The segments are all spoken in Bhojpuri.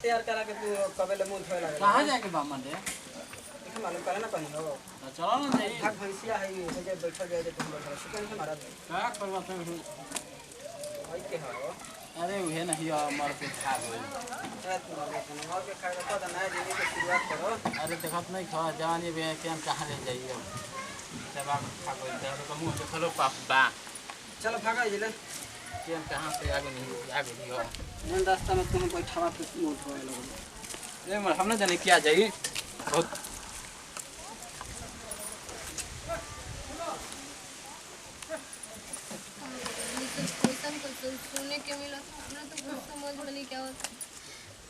तैयार करा के तू कबे ले मुंह धोए लगे कहां जाके बा मंडे देख मालूम करे ना कहीं हो चलो ना जाई भाग भैंसिया है ये जे बैठल जाए तुम बैठल सुकन से मारा दे का करवा तो भाई के हो अरे उहे नहीं मर के खा गई रात में और के खाएगा तो नया जिंदगी की शुरुआत करो अरे देखत नहीं खा जानी बे के हम कहां ले जाइयो सब आप खा गई तो मुंह से खलो पापा चलो भागा जिले कि हम कहां से आगे नहीं हो मैं रास्ता में तुम्हें बैठावा पे मुंह धोए लगे ये हम ना जाने क्या जाइए बहुत सुनने के मिला हमरा तो कुछ समझ में नहीं क्या होता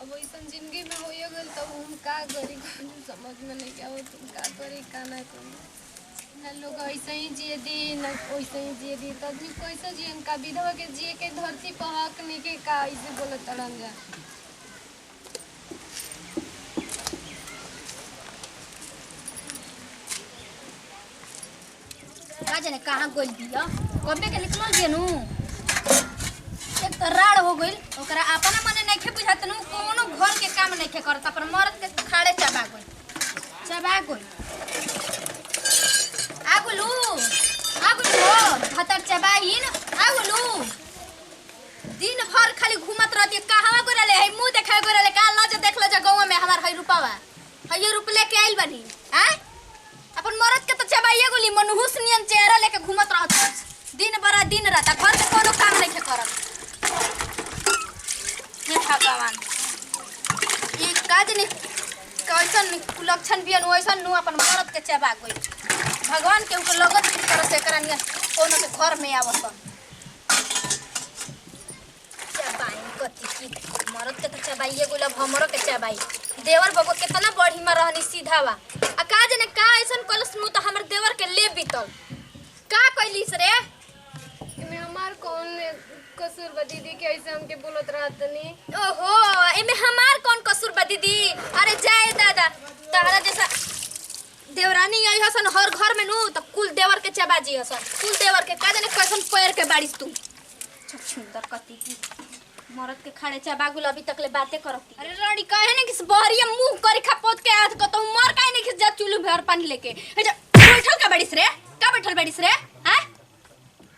अब ऐसा जिंदगी में हो गल तब हम का करी कुछ समझ में नहीं क्या हो तुम का करी का ना करी ना लोग ऐसे ही जिए दी ना वैसे ही जिए दी तो आदमी कैसे जिए का विधवा के जिए के धरती पर हक नहीं के का ऐसे बोले तड़न जा का जाने कहाँ गोल दिया कबे के निकल गेनु एक तो राड़ हो गइल ओकरा अपना मने नइखे बुझात नु कोनो घर के काम नइखे करता पर मरद के खाड़े चबा गइल आगुलू भतर चबाइन आगुलू दिन भर खाली घूमत रहती कहवा गोरले है मुंह देखा गोरले का लज देख ल गांव में हमार है रुपावा है रुप लेके आइल बनी हैं अपन मरद के तो चबाइए गोली मनहुस नियन चेहरा लेके घूमत रहत दिन भर दिन रात घर के कोनो काम नहीं करत हे भगवान ये काज नहीं कैसन लक्षण बियन वैसन नु अपन मरद के चबा गई भगवान के ऊपर लगत की तरह से करनिया कोनो के घर में आवत चबाई कति की मरद के तो चबाइए गोला हमरो के चबाई देवर बबो कितना बढ़ी में रहनी सीधावा आ काज ने का ऐसन कलस नु तो हमर देवर के ले बीतल का कइलिस रे में हमार कौन कसूर बा दीदी के ऐसे हमके बोलत रहतनी ओहो एमे हमार कौन कसूर बा दीदी अरे जाए दादा तारा जैसा देवरानी आई हसन हर घर में नु तो कुल देवर के चबाजी हसन कुल देवर के का जाने कैसन पैर के बारिश तू सुंदर कति की मरद के खाड़े चबागुल अभी तक ले बातें करती अरे रानी काहे ने कि बहरिया मुंह करी खपोत के हाथ को तो मर काहे ने कि जा चुलू भर पानी लेके बैठल का बारिश रे का बैठल बारिश रे हैं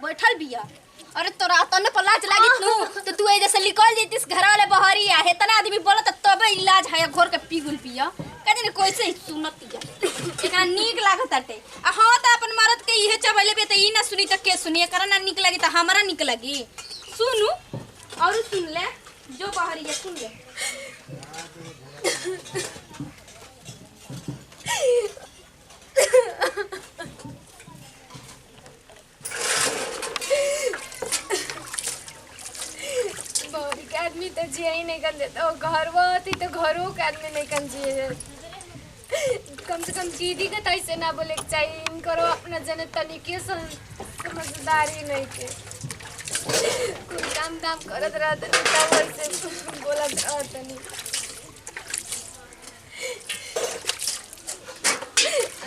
बैठल बिया अरे तोरा तने पर लाज लागित नु तो तू ए जैसे निकल जैतिस घर वाले बहरिया हेतना आदमी बोलत तबे इलाज है घोर के पीगुल पिया कदे ने कोई से सुनत जा एकरा नीक लागत आटे आ हां त अपन मरद के इहे चबले बे त ई ना सुनी त के सुनी एकरा ना नीक लगी त हमरा नीक लगी सुनु और सुन ले जो बहरिया सुन ले आदमी तो जिया ही नहीं कर देता वो घर होती तो घरों के आदमी नहीं कर जिए कम से कम दीदी के तो ऐसे ना बोले चाहिए इनको अपना जने तनिके समझदारी नहीं के कोई काम दाम करत रहते तब वैसे बोलत रहते नहीं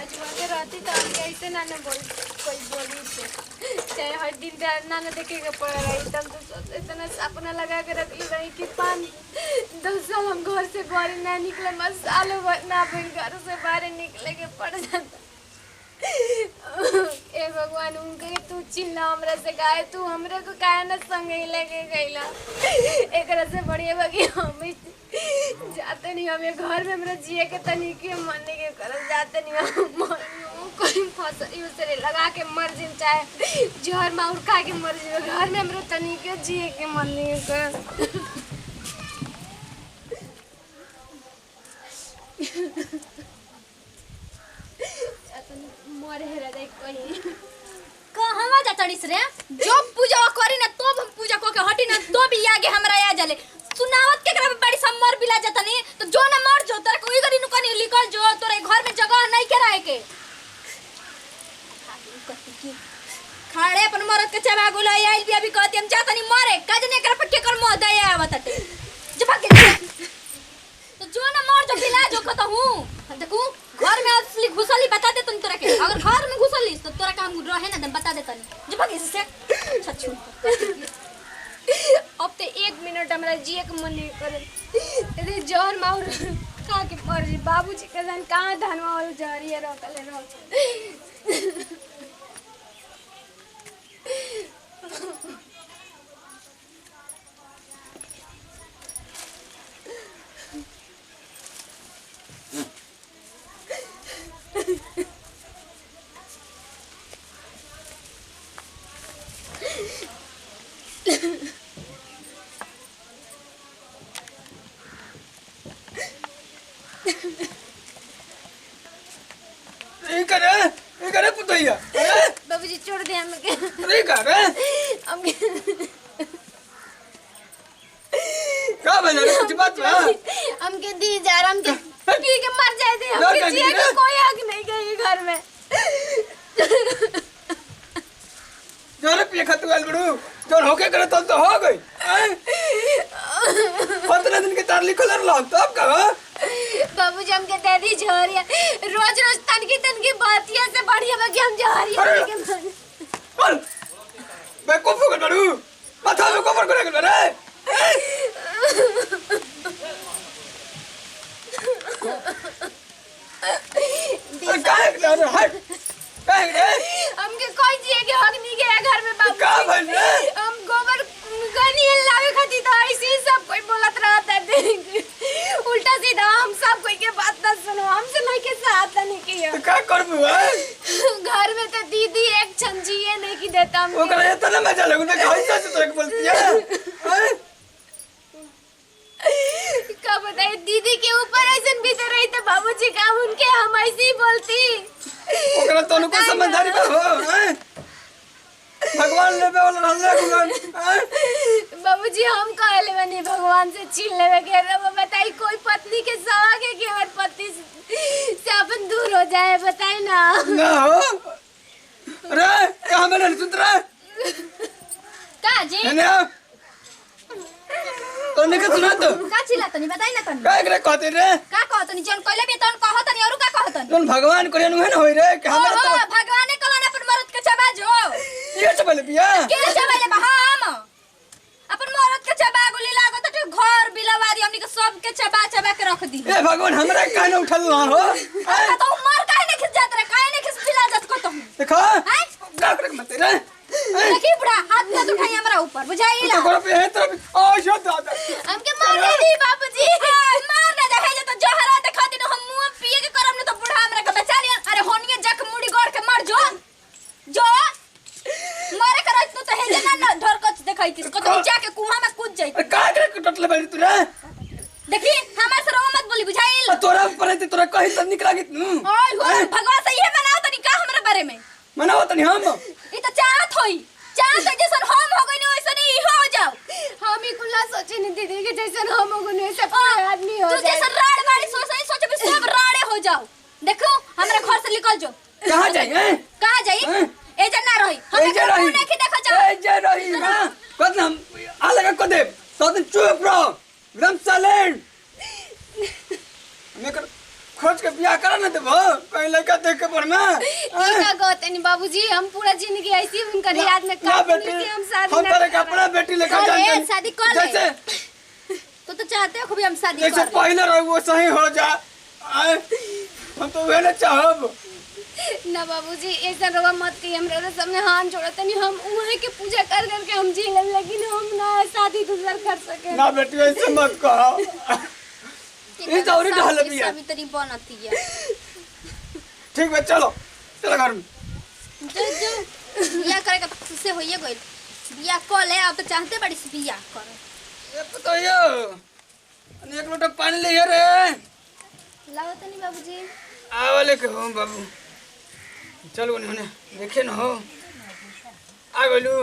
आज वहाँ रहती तो हम ऐसे ना बोल कोई बोली थे चाहे हर दिन ना देखेगा पड़ रहा एकदम तो इतना अपना लगा के रख रही कि 5-10 साल हम घर से बाहर ना निकले बस सालों भर ना घर से बाहर निकले के पड़ जाता ए भगवान उनके तू चिल्ला हमरा से गाय तू हमरे को काहे ना संग ही लेके गईला एकरा से बढ़िया बगी हम जाते नहीं हमें घर में हमरा जिए के तनिके मन के कर जाते नहीं कोई फसल उसे लगा के मर जिन चाहे जहर माउर खा के मर जिए घर में हमरा तनिके जिए के मन नहीं कर मर हेरा दे कहीं कहवा जातड़िस रे जो पूजा करी ना तो हम पूजा को के हटी ना तो भी आगे हमरा आ जाले सुनावत के करे बड़ी समर बिला जतनी तो जो ना मर जो तोरे कोई गरी नुकनी निकल जो तोरे घर में जगह नहीं के रहे के खाड़े अपन मरद के चबा गुला आइल भी अभी कहती हम जातनी मरे कजने कर पर के कर मोह दया आवत टे जब के तो जो ना मर जो बिला जो कहता हूं देखू घर में असली घुसली बता दे तुम तोरा के अगर घर में घुसली तो तोरा काम रहे ना बता दे तनी जब से छछु अब तो 1 मिनट हमरा जिए के मन नहीं करे रे जहर मार खा के मर जी बाबूजी के जान कहाँ धनवा वाला जहरिया रोकले रोक ये करे पुतैया बाबूजी छोड़ दे हमके रे करे हमके का बना रे कुछ बात है हमके दी जा रहा हमके पी के मर जाए थे हमके जिए का कोई हक नहीं गई घर में जोरे पिए खतवाल बड़ू जोर होके करे तो हो गई 15 दिन के तार लिखल रह तब का बाबूजी हमके दे दी झोरिया रोज रोज तनकी बातिया से बढ़िया बा कि हम झोरिया लेके बोल मैं कोफो कर बड़ू माथा में कोफर करे कर रे काहे कर हट काहे रे हमके कोई जिए के हक नहीं गया घर में बाबू का बन रे हम गोबर गनी लावे खाती तो ऐसे ही सब कोई बोलत रहता है उल्टा सीधा हम सब कोई के बात ना सुनो हमसे नहीं के साथ नहीं किया का करबू घर में तो दीदी एक क्षण जिए नहीं की देता हम ओकरा इतना मजा लगू ना कैसे से तोरे बोलती है का बताए दीदी के ऊपर ऐसे बीते रही तो बाबूजी का उनके हम ऐसे ही बोलती ओकरा तो उनको समझदारी बा हो भगवान लेबे वाला रहले गुण बाबूजी हम कहले बनी भगवान से छीन लेवे के रब बताई कोई पत्नी के सवा के कि हमार पति से अपन दूर हो जाए बताई ना ना हो रे कहां में नहीं सुन रे का जी है ना तो ने के सुना तो का चिल्ला तनी बताई ना तनी का एकरा कहते रे का कहतनी जन कहले बे तन कहतनी और का कहतनी तुम भगवान करे न होई रे कि हमरा ओहो तो भगवाने कलन अपन मरद के चबाजो ये सब बोले पिया के चबाले बा हम अपन मरद के चबा गुली लागत त घर बिलवारी हमनी के सब के चबा के रख दी ए भगवान हमरा काहे न उठल ना हो का तो मर काहे ने खिस जात रे काहे ने खिस बिला जात को तो देखो हैं का करे मत रे देखी बुढ़ा हाथ न उठाई हमरा ऊपर बुझाइला तो पे है तरफ ओ शो दादा हमके मार दी बाबूजी मार ना जाए जे तो जहरा देखा दिन हम मुंह पिए के करम न तो बुढ़ा हमरा के बचा लिया अरे होनिए जख मुड़ी गोड़ के मर जो जो मारे कर तू तो हे जना न ढरकच देखाई थी को तो जाके कुआं में कूद जाई का करे टटले बड़ी तू रे देखी हमार से रोवा मत बोली बुझाइल तोरा ऊपर है तोरा कहीं सब निकला गई तू ओए हो भगवान से ये बनाओ तनी का हमरा बारे में मनाओ तनी हम ई तो चाहत होई चाहत है जैसन हम हो गइनी वैसन ही हो जाओ हम ही कुल्ला सोचे नहीं दीदी के जैसे हम हो गए सब आदमी हो तू जाए जैसन राड़ वाली सोच नहीं सोचे भी सब राड़े हो जाओ देखो हमरा घर से निकल जो कहां जाई कहां जाई ए जना रही ए जे रही नहीं देखा जा ए जे रही हां कद हम आ लगा को दे तो तुम चुप रहो एकदम साइलेंट मैं कर खोज के बियाह करा ना देबो कहीं लड़का देख के पर में का कहते नहीं बाबूजी हम पूरा जिंदगी ऐसी उनकर याद में ना काट बेटी ली हम शादी हम तेरे अपना बेटी लेकर अरे जान शादी कर ले जैसे तो चाहते हो खूब हम शादी जैसे कर पहले रहो वो सही हो जा हम तो वे ना चाहब ना बाबूजी ऐसा रोवा मत की हमरा सामने हाथ जोड़ते नहीं हम उहे के पूजा कर करके हम जी ले लेकिन हम ना शादी दूसरा कर सके ना बेटी ऐसे मत कहो ये तो औरी ढाल भी है अभी तरी बनती है ठीक है चलो चलो घर में जो बियाह करे का खुद से होइए गइल बियाह कर ले अब तो चाहते बड़ी से बियाह करे ये पता है एक लोटा पानी ले रे लाओ तो नहीं बाबूजी आवले के हो बाबू चलो उन्होंने देखे न हो आ गलू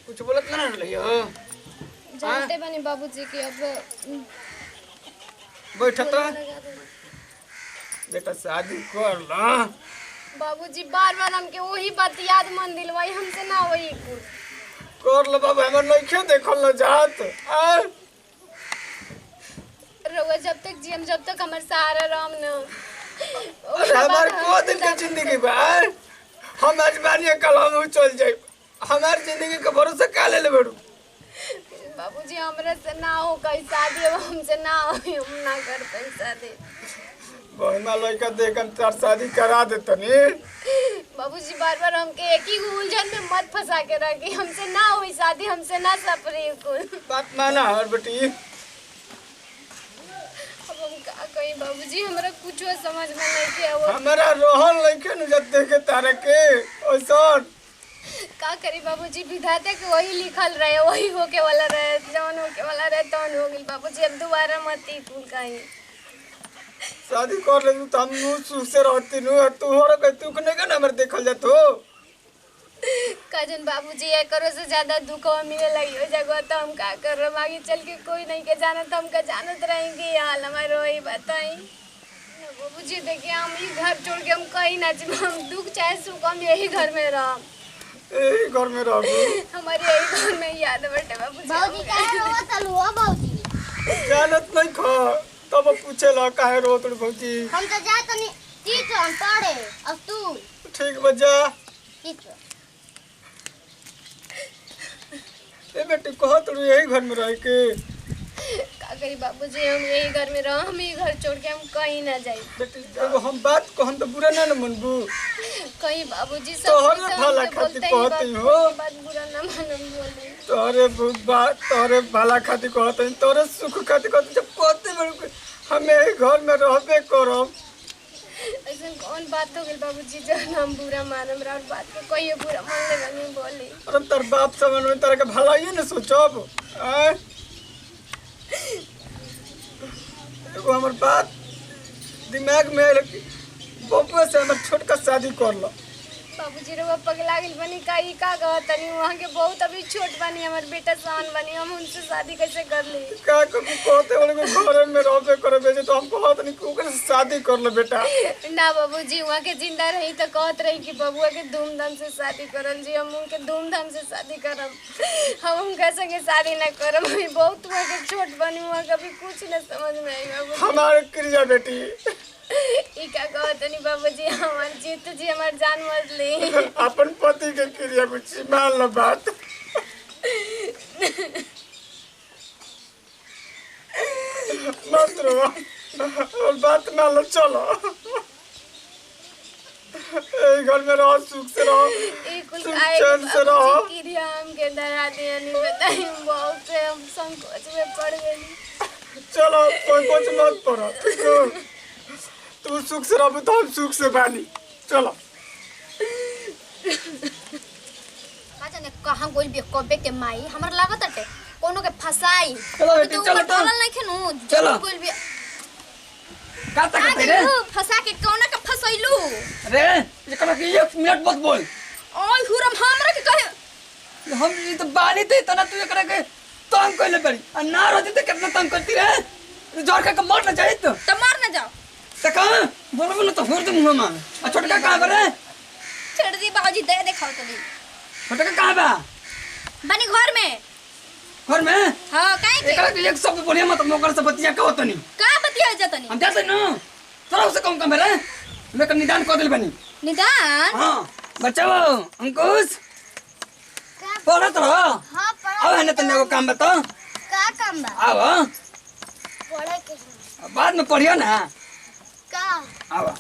कुछ बोलत ना रहियो जानते बनी बाबूजी की अब बैठ तो बेटा शादी कर ला बाबूजी बार बार हमके वही बात याद मन दिलवाई हमसे ना वही कर लो बाबू हमर लइके देखल न जात रउआ जब तक जियम जब तक हमर सहारा राम न हमार को दिन के जिंदगी बा हम आज बानिया कल हम चल जाए हमार जिंदगी के भरोसा का ले बड़ू बाबूजी बाबूजी हमरा से ना हो कहीं शादी, अब हमसे ना हो, हम ना करते शादी। बहना लड़का देख हम तार शादी करा देतनी। बाबूजी बार बार हमके एक ही उलझन में मत फंसा के रखी, हमसे ना हुई शादी, हमसे ना सपरी कुल। बात माना हर बेटी। अब हम का कही बाबूजी, हमरा कुछ समझ में नहीं के आवत। हमारा रोहन लइके न जब देखे तारे के ओइसन का करी बाबूजी, विधाता के वही लिखल रहे, वही होके वाला रहे, जौन होके वाला रहे तौन हो गइल बाबूजी। अब दोबारा मत ही कुल कहीं शादी कर ले तो हम नु सुख से रहती नु। तू हो के तू ने का नंबर देखल जात हो कजन बाबूजी। ये करो से ज्यादा दुख मिले लगी हो जगह, तो हम का कर रहे आगे चल के कोई नहीं के जानत, हम का जानत रहेंगे हाल हमारे वही बताई बाबूजी। देखिए हम ही घर छोड़ के हम कहीं ना जाए, हम दुख चाहे सुख हम यही घर में रह, यही घर में रह। हमारे यही घर में याद बटे बाबूजी। बाबूजी काहे रोवत हलु हो बाबूजी? जानत नहीं खा तब पूछे ला काहे रोत भौजी। हम तो जा तनी ठीक हम पढ़े, अब तू ठीक बजा ठीक। ए बेटी कह तू यही घर में रह के का करी बाबूजी, हम यही घर में रह, हम यही घर छोड़ के हम कहीं ना जाए। बेटी एगो हम बात कहन तो बुरा ना न मनबू। कहीं बाबूजी सब तोहरे कुछ भला हमसे खातिर बोलते ही कहती बात- हो। बात बुरा ना मानम बोले। तोहरे भला खातिर कहते तोरे सुख खातिर कहते जब कहते बड़े हमें यही घर में रहबे करब। ऐसा कौन बात हो गई बाबूजी जो हम बुरा मानम और बात के कोई बुरा मान ले नहीं बोली। अरे तार बाप समझ में तारा के भलाई न सोचब। आय एगो हमर बात दिमाग में आयल कि बबुआ से हमर छोटका शादी कर लो। बाबूजी रे वो पगला गेल बनी का ई का कहतनी, वहां के बहुत अभी छोट बनी, हमर बेटा सान बनी, हम उनसे शादी कैसे कर ली? का कभी कहते बोले घर में रहबे करे बेजे तो हम कहत नहीं कि ओकरे से शादी कर लो बेटा। ना बाबूजी वहाँ के जिंदा रही तो कहत रही कि बबुआ के धूमधाम से शादी करल जी, हम उनके धूमधाम से शादी करब, हम उनके संगे शादी ना करब। हम बहुत वहाँ के छोट बनी, वहाँ कभी कुछ न समझ में आई बाबूजी। हमारे क्रिया बेटी ई का कहतनी बाबूजी, हमार जीत जी हमार जान मत ली। अपन पति के क्रिया कुछ मान लो बात। मत रो और बात मान लो चलो यही घर में रहो सुख से रहो ई कुल सुख आए चैन से रहो। बाबूजी क्रिया हमके डरा दिया नहीं बताई, बहुत से हम संकोच में पड़ गई। चलो कोई कुछ मत पड़ो ठीक है। तू सुख से रहो तो हम सुख से बानी चलो। जाने कहां गोल बे कबे के माई हमर लागत अटे कोनो के फसाई। चलो बेटी, तू चलो, ढलल नहीं खेनु चलो। गोल बे का तक रे फसा के कोना के फसैलू रे ये कला कि 1 मिनट मत बोल। ओय हुरम हमरा के कहे हम ये तो बानी थे तना तू एकरा के तंग कइले बड़ी आ ना रहती तो कितना तंग करती रे। जोर का मर ना जाए तो मार ना जाओ त कहां बोलबो ना तो फोड़ दे मुंह में। आ छोटका कहां बरे छेड़ दी बाबूजी दे देखाओ तो दी छोटका कहां बा बनी घर में हां काहे के एकरा के एक शब्द बोलिया मत मोकर से बतिया का होतनी का बतिया जतनी हम जाते ना थोड़ा से कम रे लेकिन निदान कर दिल बनी निदान। हां बचाओ अंकुश पढ़त रहो। हां अब है ना तने को काम बता का काम बा आओ पढ़े के बाद में पढ़ियो ना का आओ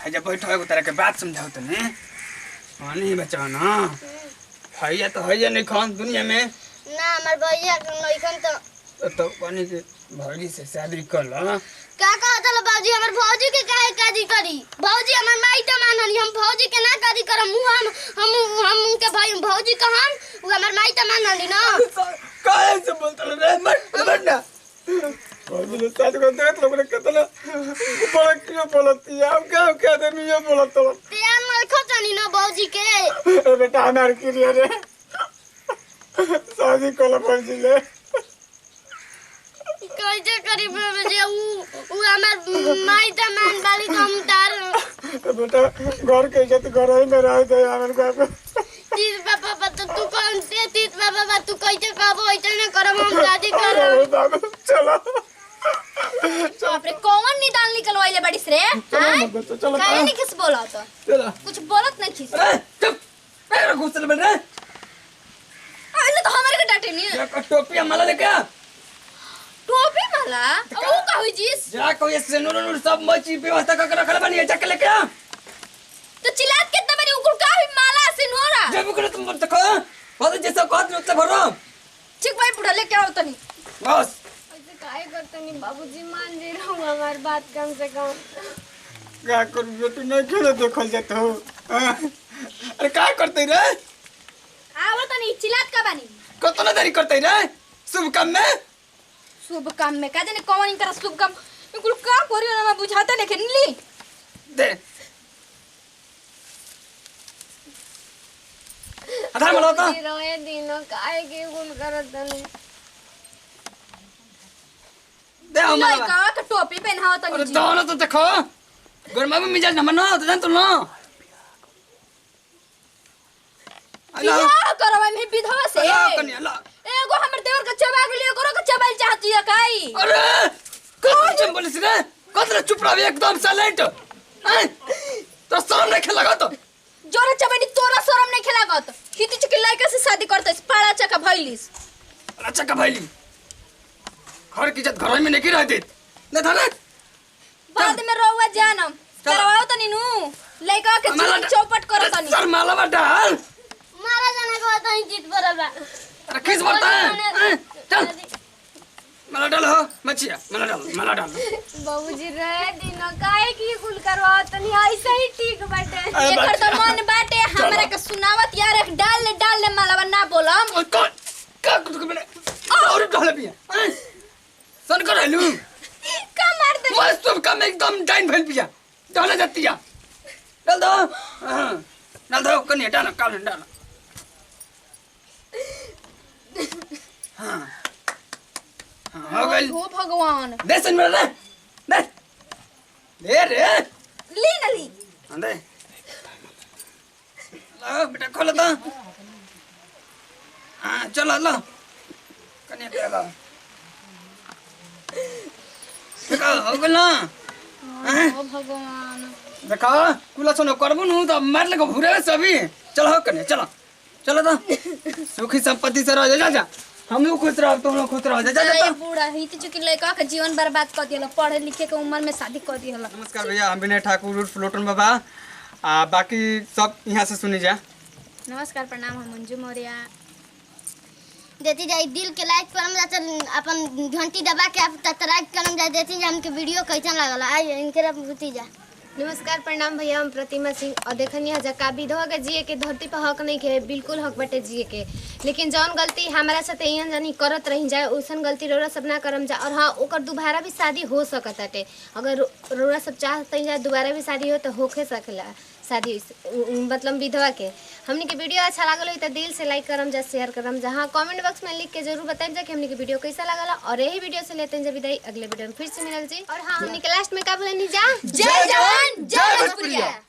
है जब बैठो एगो तरह के बात समझाओ तने पानी बचाओ ना भैया तो है नहीं खान दुनिया में ना हमर भैया के नइखन तो पानी के भौजी से शादी कर लो। का कहत ल बाबूजी हमर भौजी के काहे काजी करी? भौजी हमर माई त माननी, हम भौजी के ना काजी करम। हम उनके भाई भौजी कहम उ हमर माई त माननी ना। काहे से बोलत रे मत ना भौजी ने शादी कर देत लोग ने कितना बड़ा क्यों बोलती है। अब क्या दे नहीं बोलत तो तेरा मल खतनी ना भौजी के ए बेटा हमार क्रिया रे शादी कर लो भौजी ले कैसे करी बाबूजी? उ हमर माई त मान बाली हम तार बेटा घर के इज्जत घर ही में रह गए हमर बाप। तीस बाबा तू कौन से तीस बाबा तू कैसे कहबो ऐसे ना करम हम शादी करम। चलो बाप रे कौन निदान निकलवाइले बड़ीस रे? हां चलो काहे नहीं किस बोलत? चलो कुछ बोलत नहीं किस? अरे चुप पैर घुसल बन रे अरे तो हम हमारे के डाटे नहीं जा टोपी माला लेके आ। टोपी माला ओ का होई जीस जा कोई से नूर सब मची व्यवस्था करके रखल बनी है, जाके लेके आ। तो चिल्लात कितना बनी उकुल का हुई माला से नोरा जब को तुम देखो बहुत जैसा कहत उतना भरो। ठीक भाई बुढ़ा लेके आओ तनी बस ऐसे काहे करते नहीं बाबूजी, मान दे रहा हूँ हमारी बात कम से कम। का कर बेटू नहीं खेले देखल जात हो। अरे का करते रे? आओ तनी चिल्लात का बनी कतना देरी करते रे शुभ काम में? शुभ काम में का जाने कौन इनका शुभ काम इकुल का करियो ना मैं बुझाता नहीं खेली दे आधार मला होता। बाबूजी रहे दिनो काहे के गुल करत नहीं। दे हमारा लइका के टोपी पहनाओ तनी अरे जी दाना तो देखो गरमा में मिजाज नमन ना तो जान तो ना। अल्लाह बियाह करवा में विधवा से अल्लाह कन्या अल्लाह। एगो हमर देवर के चबा गेलियो करो के चबाइल चाहती है काई अरे कौन चम बोलिस रे? कतरा चुप रह एकदम साइलेंट। हैं तो शर्म नहीं खेला तो जोरा चबानी तोरा शरम नहीं खेला गत हिती चुकी लइका से शादी करते पाड़ा चका भइलिस अच्छा का भाईली घर की इज्जत घर में नहीं रहती न था ना। बाद में रोवा जानम करवाओ तनी नु लइका के चौपट करो तनी सर माला डाल मारा जाने के बाद ही जीत बरल बा। अरे किस बढ़ता है? चल माला डाल हो मच्छिया माला डाल बाबूजी रहे दिनो काहे की गुल करवाओ तनी, ऐसे ही ठीक बाटे। एकर तो मन बाटे हमरा के सुनावत यार एक डाल ले मालावा ना बोलम और कौन का कुछ मैंने और डाल भी है सन कर हेलू का मार दे मस्त सब काम एकदम टाइम भेल पिया डाल जाती है डाल दो। हां डाल दो कन्या डाल काल डाल। हां हो गई हो भगवान दे सन मेरा दे दे रे ली न ली दे ला बेटा खोल दो। हां चलो लो कन्या पे लगा देखो हो गल ना। ओ भगवान देखो कुला सुनो करबो नु तो मार लेको भूरे सभी। चलो हो कन्या चलो चलो तो सुखी संपत्ति से रह जा जा हम लोग खुश रहो तुम लोग खुश रहो जा जा ए बूढ़ा हिती चुकी लइका के जीवन बर्बाद कर दियला पढ़े लिखे के उम्र में शादी कर दियला नमस्कार भैया हम विनय ठाकुर उर्फ लोटन बाबा। बाकी सब यहाँ से सुनी जा। नमस्कार प्रणाम, हम मंजू मौर्य। देती जाए दिल के लाइक करम जा अपन घंटी दबा के आप सब्सक्राइब करम जा देती जा हमके वीडियो कैसन लागल आज इनके बुती जा। नमस्कार प्रणाम भैया, हम प्रतिमा सिंह और देखनी है जका विधवा के जिए के धरती पर हक नहीं के, बिल्कुल हक बटे जिए के, लेकिन जौन गलती हमारा साथ यहाँ जानी करत रही जाए वैसन गलती रोरा सब ना करम जा। और हाँ ओकर दोबारा भी शादी हो सकत हटे, अगर रोरा सब चाहते जाए दोबारा भी शादी हो तो होके सकेला शादी, मतलब विधवा के। हमने के वीडियो अच्छा लागल हो तो दिल से लाइक करम जा, शेयर करम जा। हाँ कमेंट बॉक्स में लिख के जरूर बताएं जा कि हमने के वीडियो कैसा लागला। और यही वीडियो से लेते हैं जब विदाई, अगले वीडियो में फिर से मिलल जी। और हाँ हमने के लास्ट में का बोलनी जा, जय जवान जय भोजपुरिया।